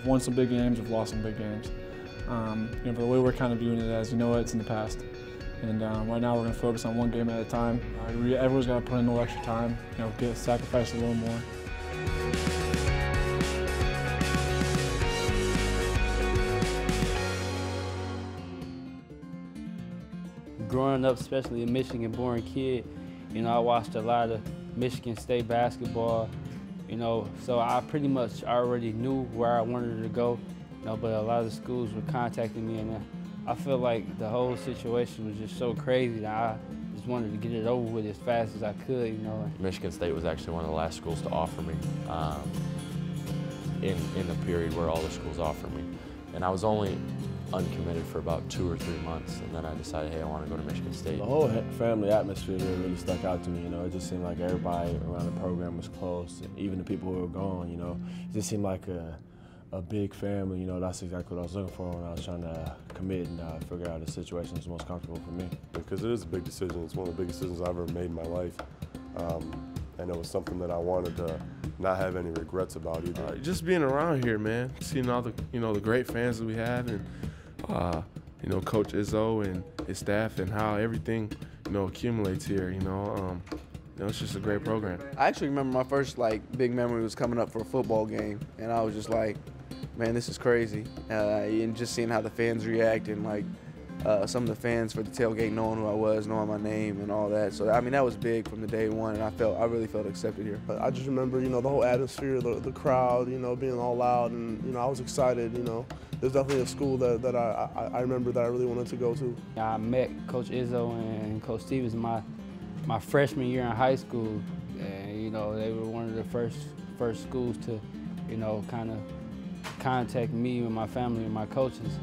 We've won some big games, we've lost some big games. But the way we're kind of viewing it as, it's in the past. And right now we're going to focus on one game at a time. Everyone's got to put in a little extra time, sacrifice a little more. Growing up, especially a Michigan-born kid, I watched a lot of Michigan State basketball, so I pretty much already knew where I wanted to go, but a lot of the schools were contacting me, and I feel like the whole situation was just so crazy that I just wanted to get it over with as fast as I could, Michigan State was actually one of the last schools to offer me in the period where all the schools offered me. And I was only uncommitted for about 2 or 3 months, and then I decided, hey, I want to go to Michigan State. The whole family atmosphere really stuck out to me. It just seemed like everybody around the program was close, even the people who were gone. It just seemed like a big family. That's exactly what I was looking for when I was trying to commit and figure out the situation was most comfortable for me. Because it is a big decision. It's one of the biggest decisions I've ever made in my life, and it was something that I wanted to not have any regrets about either. Just being around here, man, seeing all the the great fans that we have, and Coach Izzo and his staff, and how everything accumulates here. It's just a great program. I actually remember my first big memory was coming up for a football game, and I was just like, man, this is crazy. And just seeing how the fans react, and some of the fans for the tailgate knowing who I was, knowing my name and all that. So that was big from the day one, and I really felt accepted here. I just remember, the whole atmosphere, the crowd, being all loud, and I was excited. There's definitely a school that I remember that I really wanted to go to. I met Coach Izzo and Coach Stevens my freshman year in high school, and they were one of the first schools to, kind of contact me and my family and my coaches,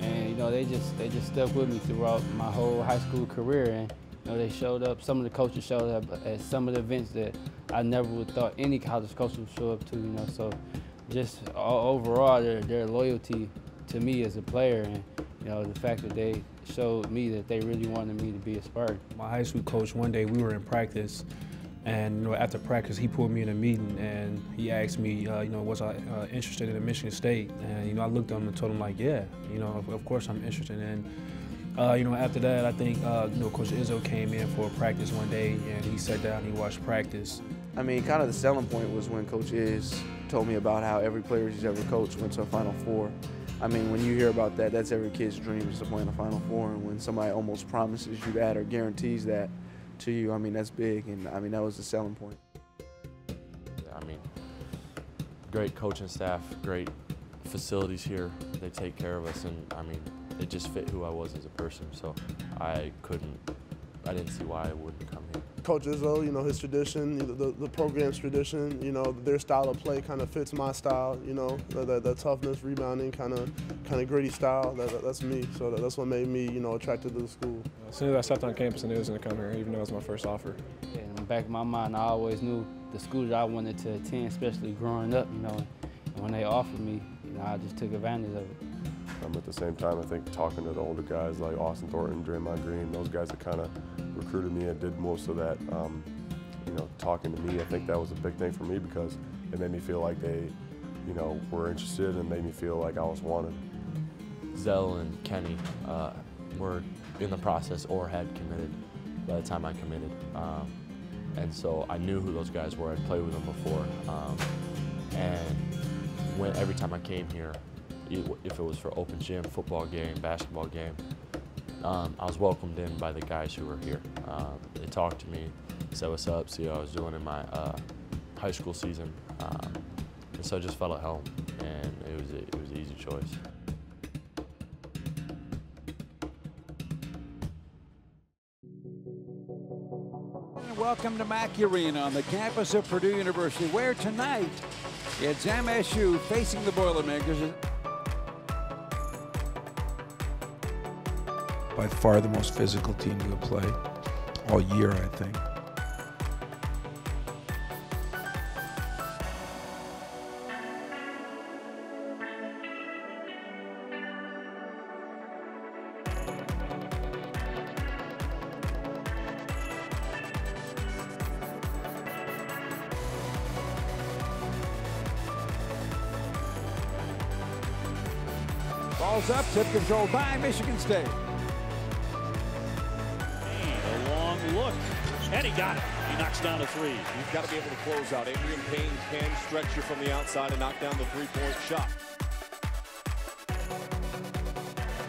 and they just stuck with me throughout my whole high school career, and they showed up. Some of the coaches showed up at some of the events that I never would thought any college coach would show up to. So just overall, their loyalty to me as a player, and the fact that they showed me that they really wanted me to be a Spartan. My high school coach, one day we were in practice, and after practice he pulled me in a meeting and he asked me, was I interested in Michigan State? And I looked at him and told him yeah, of course I'm interested. And after that, I think Coach Izzo came in for a practice one day, and he sat down and he watched practice. I mean, kind of the selling point was when Coach Iz told me about how every player he's ever coached went to a Final Four. I mean, when you hear about that, that's every kid's dream, is to play in a Final Four. And when somebody almost promises you that or guarantees that to you, I mean, that's big. And I mean, that was the selling point. I mean, great coaching staff, great facilities here. They take care of us, and I mean, it just fit who I was as a person. So I didn't see why I wouldn't come here. Coach Izzo, his tradition, the program's tradition, their style of play kind of fits my style, that toughness, rebounding, kind of gritty style, that's me. So that's what made me, attracted to the school. As soon as I stepped on campus, I knew I was going to come here, even though it was my first offer. Yeah, in the back of my mind, I always knew the school that I wanted to attend, especially growing up, and when they offered me, I just took advantage of it. At the same time, I think talking to the older guys like Austin Thornton, Draymond Green, those guys that kind of recruited me and did most of that, talking to me, I think that was a big thing for me, because it made me feel like they, were interested, and made me feel like I was wanted. Zell and Kenny were in the process or had committed by the time I committed. And so I knew who those guys were. I'd played with them before. And every time I came here, if it was for open gym, football game, basketball game, I was welcomed in by the guys who were here. They talked to me, said what's up, see how I was doing in my high school season. And so I just felt at home, and it was an easy choice. Welcome to Mackey Arena on the campus of Purdue University, where tonight it's MSU facing the Boilermakers. By far the most physical team to play all year, I think. Ball's up, tip controlled by Michigan State. A long look, and he got it. He knocks down a three. You've got to be able to close out. Adrian Payne can stretch you from the outside and knock down the three-point shot.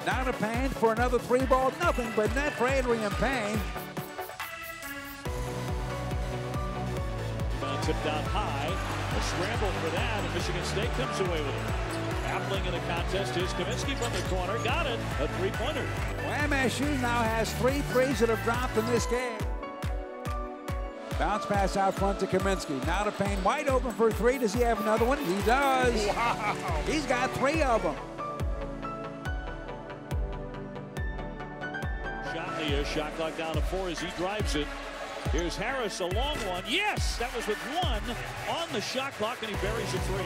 Now to Payne for another three ball. Nothing but net for Adrian Payne. Tipped down high. A scramble for that, and Michigan State comes away with it. Appling in the contest is Kaminsky from the corner. Got it. A three-pointer. MSU now has 3 threes that have dropped in this game. Bounce pass out front to Kaminsky. Now to Payne, wide open for 3. Does he have another one? He does. Wow. He's got 3 of them. Shot clock down to 4 as he drives it. Here's Harris, a long one. Yes, that was with 1 on the shot clock, and he buries a 3.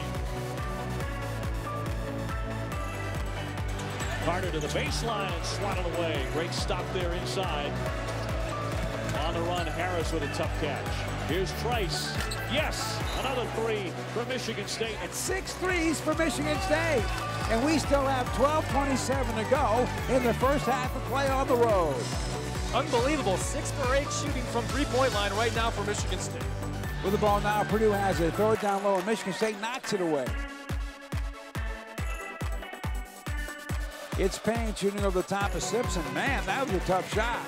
Carter to the baseline and swatted away. Great stop there inside. On the run, Harris with a tough catch. Here's Trice. Yes, another 3 for Michigan State. It's 6 threes for Michigan State. And we still have 12:27 to go in the first half of play on the road. Unbelievable. 6 for 8 shooting from three-point line right now for Michigan State. With the ball now, Purdue has it. Throw it down low, and Michigan State knocks it away. It's Payne shooting over the top of Simpson. Man, that was a tough shot.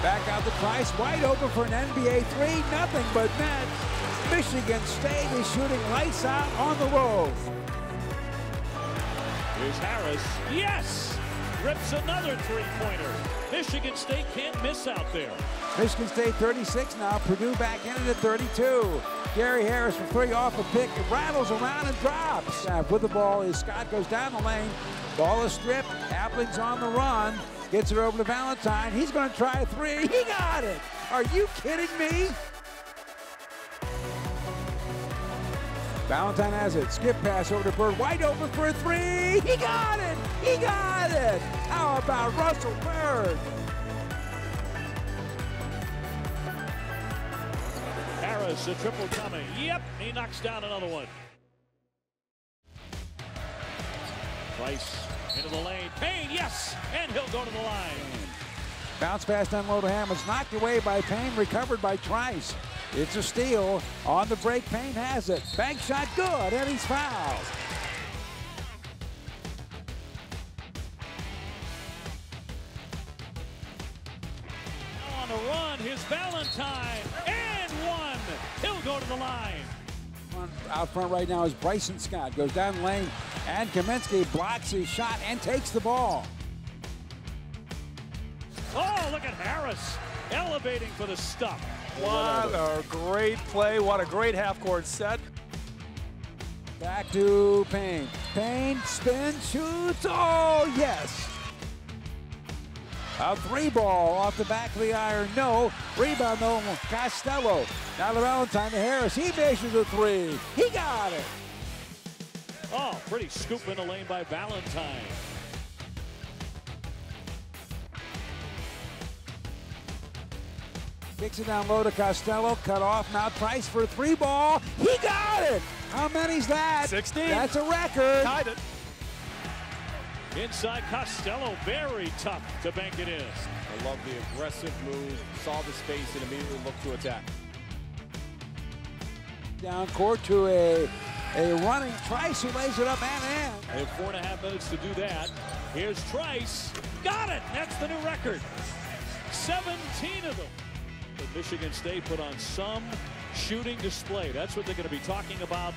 Back out to Price, wide open for an NBA 3. Nothing but net. Michigan State is shooting lights out on the road. Here's Harris. Yes! Rips another three-pointer. Michigan State can't miss out there. Michigan State 36 now. Purdue back in it at 32. Gary Harris for 3 off a pick. Rattles around and drops. With the ball is Scott, goes down the lane. Ball is stripped. Appling's on the run. Gets it over to Valentine. He's going to try a 3. He got it. Are you kidding me? Valentine has it. Skip pass over to Bird. Wide open for a 3. He got it. He got it. How about Russell Bird? Harris, a triple coming. Yep, he knocks down another one. Price into the lane. Payne, yes, and he'll go to the line. Bounce pass down low to Hammonds. Knocked away by Payne. Recovered by Trice. It's a steal. On the break, Payne has it. Bank shot good, and he's fouled. On the run, here's Valentine, and 1. He'll go to the line. Out front right now is Bryson Scott. Goes down the lane, and Kaminsky blocks his shot and takes the ball. Oh, look at Harris elevating for the stop. What a great play. What a great half-court set. Back to Payne. Payne spins, shoots. Oh, yes. A 3-ball off the back of the iron. No. Rebound, though, Costello. Now to Valentine to Harris. He measures a 3. He got it. Oh, pretty scoop in the lane by Valentine. Kicks it down low to Costello. Cut off. Now Price for a 3-ball. He got it. How many's that? 16. That's a record. Tied it. Inside Costello, very tough to bank it in. I love the aggressive move. Saw the space and immediately looked to attack. Down court to a running Trice who lays it up and in. They have 4.5 minutes to do that. Here's Trice. Got it. That's the new record. 17 of them. Michigan State put on some shooting display. That's what they're going to be talking about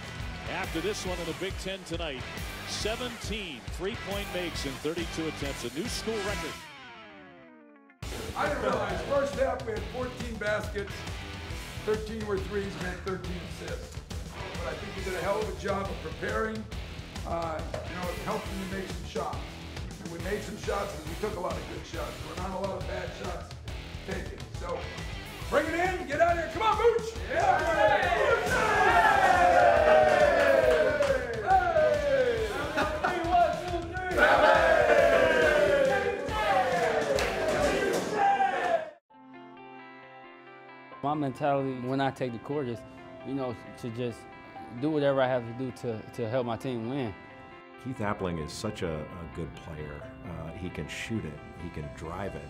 after this one in the Big Ten tonight. 17 3-point makes in 32 attempts, a new school record. I didn't realize first half we had 14 baskets, 13 were threes, we had 13 assists. But I think we did a hell of a job of preparing. You know, it helped them to make some shots. And we made some shots because we took a lot of good shots. There were not a lot of bad shots taken. So bring it in, get out of here. Come on, Mooch! My mentality when I take the court is, you know, to just do whatever I have to do to help my team win. Keith Appling is such a good player. He can shoot it, he can drive it.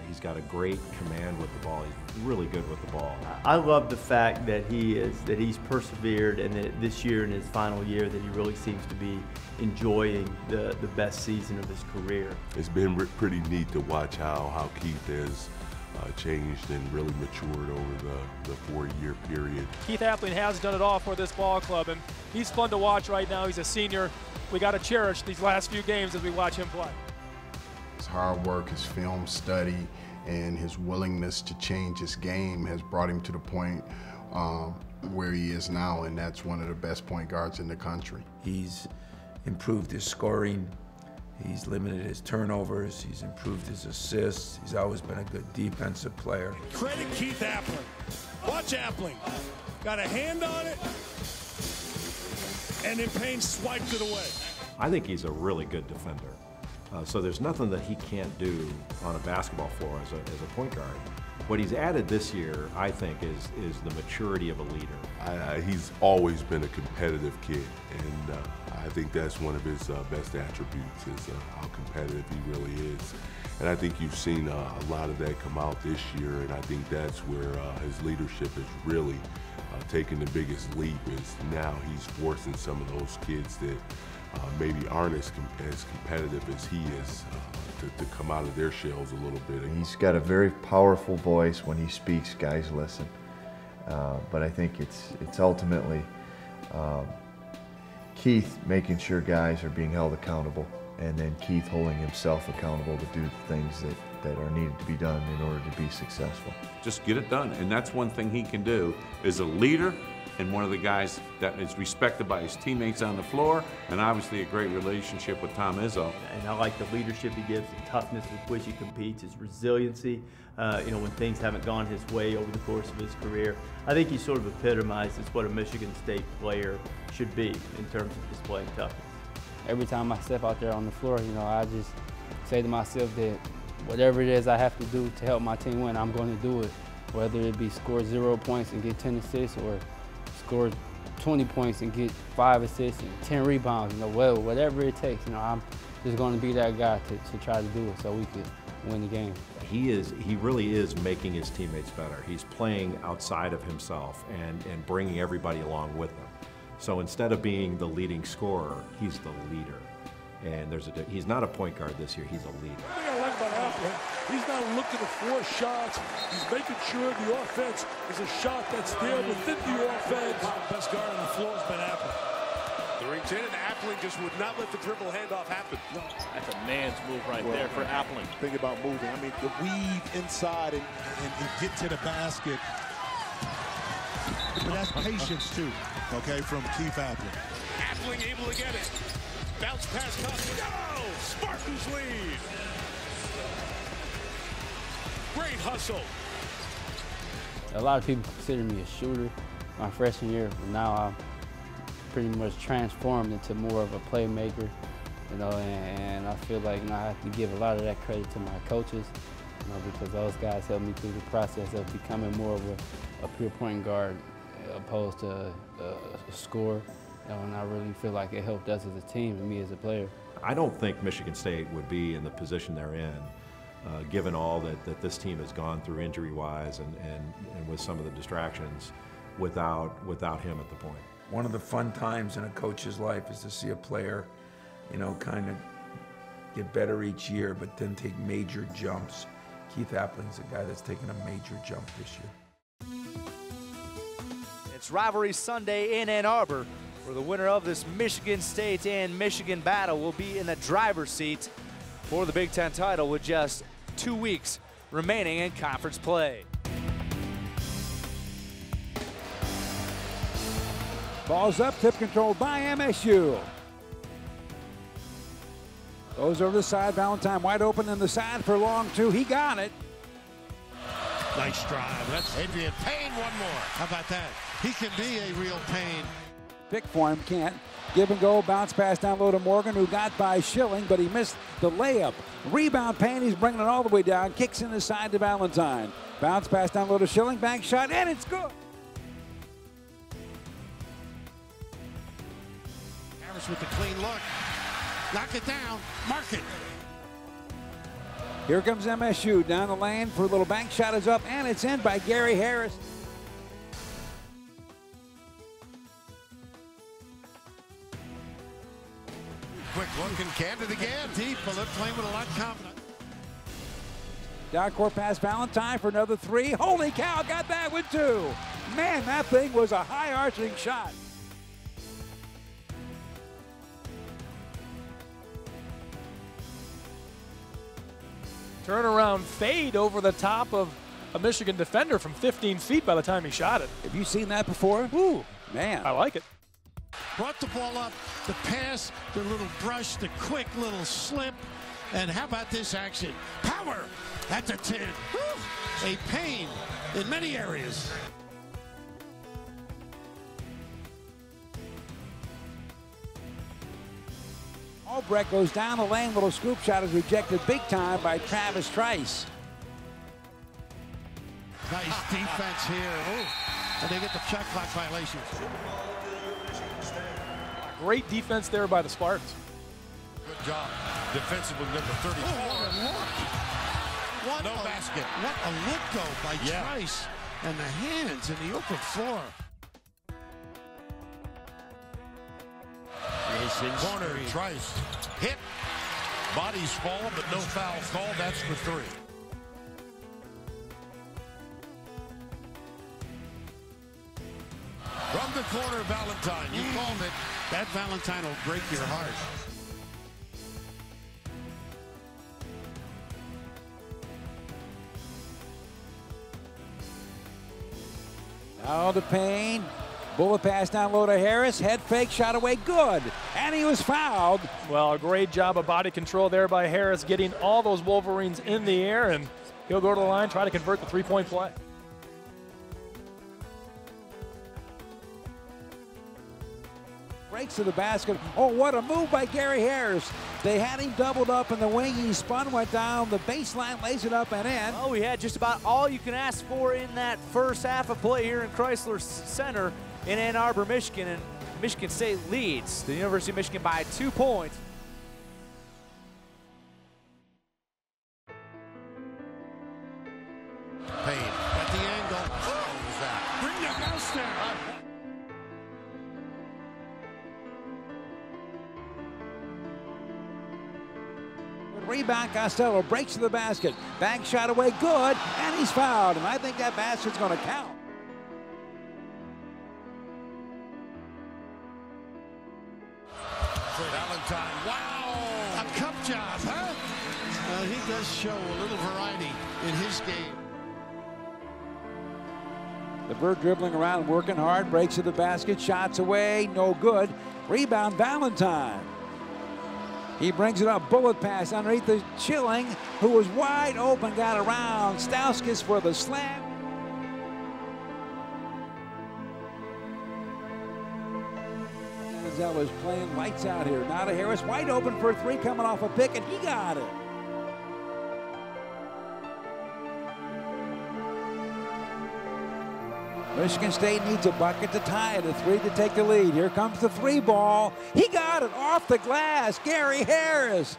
He's got a great command with the ball. He's really good with the ball. I love the fact that he's persevered, and that this year in his final year that he really seems to be enjoying the best season of his career. It's been pretty neat to watch how Keith has changed and really matured over the 4-year period. Keith Appling has done it all for this ball club, and he's fun to watch right now. He's a senior. We got to cherish these last few games as we watch him play. His hard work, his film study, and his willingness to change his game has brought him to the point where he is now, and that's one of the best point guards in the country. He's improved his scoring, he's limited his turnovers, he's improved his assists, he's always been a good defensive player. Credit Keith Appling. Watch Appling. Got a hand on it, and then Payne swiped it away. I think he's a really good defender. So there's nothing that he can't do on a basketball floor as a point guard. What he's added this year, I think, is the maturity of a leader. He's always been a competitive kid, and I think that's one of his best attributes is how competitive he really is. And I think you've seen a lot of that come out this year, and I think that's where his leadership has really taken the biggest leap. Is now he's forcing some of those kids that maybe aren't as competitive as he is to come out of their shells a little bit. He's got a very powerful voice. When he speaks, guys listen. But I think it's ultimately Keith making sure guys are being held accountable, and then Keith holding himself accountable to do the things that are needed to be done in order to be successful. Just get it done, and that's one thing he can do, is a leader and one of the guys that is respected by his teammates on the floor, and obviously a great relationship with Tom Izzo. And I like the leadership he gives, the toughness with which he competes, his resiliency, when things haven't gone his way over the course of his career. I think he sort of epitomizes what a Michigan State player should be in terms of displaying toughness. Every time I step out there on the floor, I just say to myself that whatever it is I have to do to help my team win, I'm going to do it. Whether it be score 0 points and get 10 assists, or score 20 points and get 5 assists and 10 rebounds, whatever it takes, I'm just going to be that guy to try to do it so we could win the game. He really is making his teammates better. He's playing outside of himself and bringing everybody along with him. So instead of being the leading scorer, he's the leader. And he's not a point guard this year, he's a leader. The thing I like about Appling, he's not looking to force shots. He's making sure the offense is a shot that's there within the offense. The best guard on the floor has been Appling. The ring's in, and Appling just would not let the dribble handoff happen. That's a man's move right there for Appling. Think about moving. I mean, the weave inside and get to the basket. But that's patience, too, okay, from Keith Appling. Appling able to get it. Bounce pass comes. Go! Spartans lead. Great hustle. A lot of people consider me a shooter my freshman year, but now I'm pretty much transformed into more of a playmaker, and I feel like I have to give a lot of that credit to my coaches, because those guys helped me through the process of becoming more of a pure point guard opposed to a scorer. And I really feel like it helped us as a team and me as a player. I don't think Michigan State would be in the position they're in, given all that this team has gone through injury-wise and with some of the distractions, without him at the point. One of the fun times in a coach's life is to see a player, kind of get better each year, but then take major jumps. Keith Appling's a guy that's taken a major jump this year. It's Rivalry Sunday in Ann Arbor, where the winner of this Michigan State and Michigan battle will be in the driver's seat for the Big Ten title with just 2 weeks remaining in conference play. Ball's up, tip controlled by MSU. Goes over the side, Valentine wide open in the side for long two. He got it. Nice drive. That's Adrian Payne, one more. How about that? He can be a real pain. Pick for him, can't. Give and go, bounce pass down low to Morgan, who got by Schilling, but he missed the layup. Rebound Payne, he's bringing it all the way down, kicks in the side to Valentine. Bounce pass down low to Schilling, bank shot, and it's good. Harris with the clean look. Knock it down, mark it. Here comes MSU down the lane for a little bank shot is up, and it's in by Gary Harris. Quick look and candid again. Deep, but they're playing with a lot of confidence. Down court pass Valentine for another three. Holy cow, got that one too. Man, that thing was a high arching shot. Turnaround fade over the top of a Michigan defender from 15 feet by the time he shot it. Have you seen that before? Ooh, man. I like it. Brought the ball up, the pass, the little brush, the quick little slip. And how about this action? Power at the 10. Woo! A pain in many areas. Albrecht goes down the lane. Little scoop shot is rejected big time by Travis Trice. Nice defense here. Ooh. And they get the shot clock violations. Great defense there by the Spartans. Good job. Defensive with number 34. What no basket. What a look, though, by Trice. And the hands in the open floor. Corner, Trice. Hit. Bodies fall, but no foul call. That's for three. From the corner, Valentine. You called it. That Valentine will break your heart. Now to Payne. Bullet pass down low to Harris. Head fake, shot away, good. And he was fouled. Well, a great job of body control there by Harris, getting all those Wolverines in the air, and he'll go to the line, try to convert the three-point play. Breaks to the basket. Oh, what a move by Gary Harris. They had him doubled up in the wing. He spun, went down the baseline, lays it up and in. Well, we had just about all you can ask for in that first half of play here in Chrysler Center in Ann Arbor, Michigan, and Michigan State leads the University of Michigan by 2 points. Payne at the angle. Oh, that. Bring the house down. Rebound, Costello breaks to the basket. Bank shot away, good, and he's fouled. And I think that basket's going to count. Valentine, wow! A cup job, huh? He does show a little variety in his game. The Bird dribbling around, working hard, breaks to the basket, shots away, no good. Rebound, Valentine. He brings it up, bullet pass underneath the Chilling, who was wide open, got around. Stauskas for the slam. Zella's playing lights out here. Now to Harris, wide open for a three, coming off a pick, and he got it. Michigan State needs a bucket to tie it, a three to take the lead. Here comes the three ball. He got it off the glass. Gary Harris.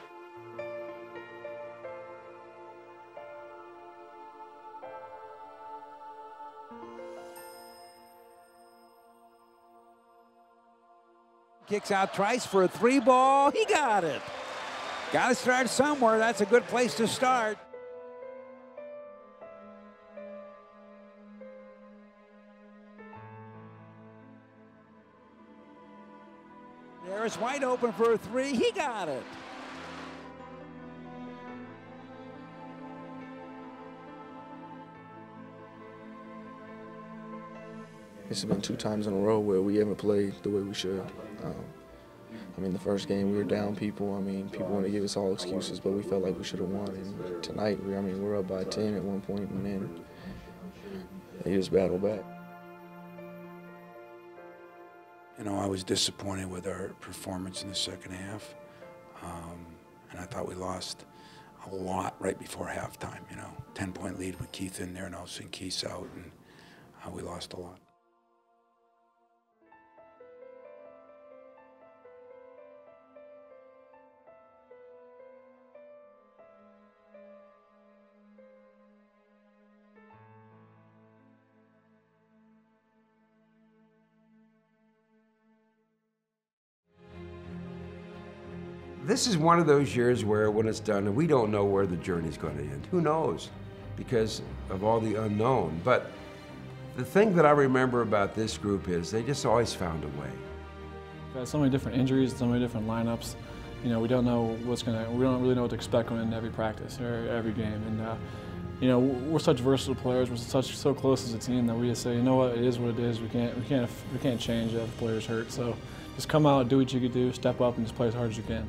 Kicks out Trice for a three ball. He got it. Got to start somewhere. That's a good place to start. Harris wide open for a three. He got it. It's been 2 times in a row where we haven't played the way we should. I mean, the first game we were down people. I mean, people want to give us all excuses, but we felt like we should have won. And tonight, we're up by 10 at one point, and then they just battle back. You know, I was disappointed with our performance in the second half, and I thought we lost a lot right before halftime. You know, 10-point lead with Keith in there, and all of a sudden Keith's out, and we lost a lot. This is one of those years where when it's done, we don't know where the journey's going to end. Who knows? Because of all the unknown. But the thing that I remember about this group is they just always found a way. We've had so many different injuries, so many different lineups. You know, we don't really know what to expect going into every practice or every game. And you know, we're such versatile players. We're so close as a team that we just say, you know what, it is what it is. We can't change if the player's hurt. So just come out, do what you can do, step up, and just play as hard as you can.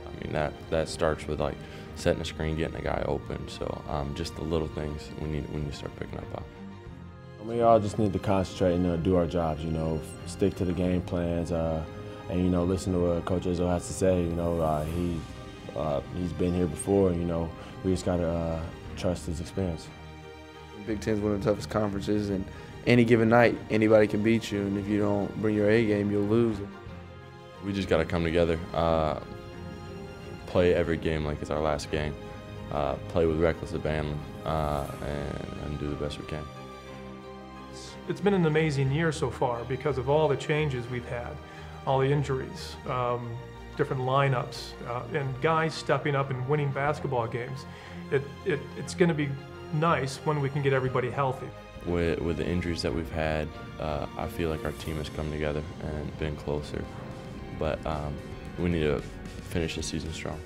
I mean, that starts with like setting a screen, getting a guy open. So just the little things we need to start picking up on. We all just need to concentrate and do our jobs. You know, stick to the game plans, and you know, listen to what Coach Izzo has to say. You know, he's been here before. You know, we just gotta trust his experience. Big Ten's one of the toughest conferences, and any given night, anybody can beat you. And if you don't bring your A game, you'll lose. We just got to come together, play every game like it's our last game, play with reckless abandon, and do the best we can. It's been an amazing year so far because of all the changes we've had, all the injuries, different lineups, and guys stepping up and winning basketball games. It's going to be nice when we can get everybody healthy. With the injuries that we've had, I feel like our team has come together and been closer. But we need to finish the season strong.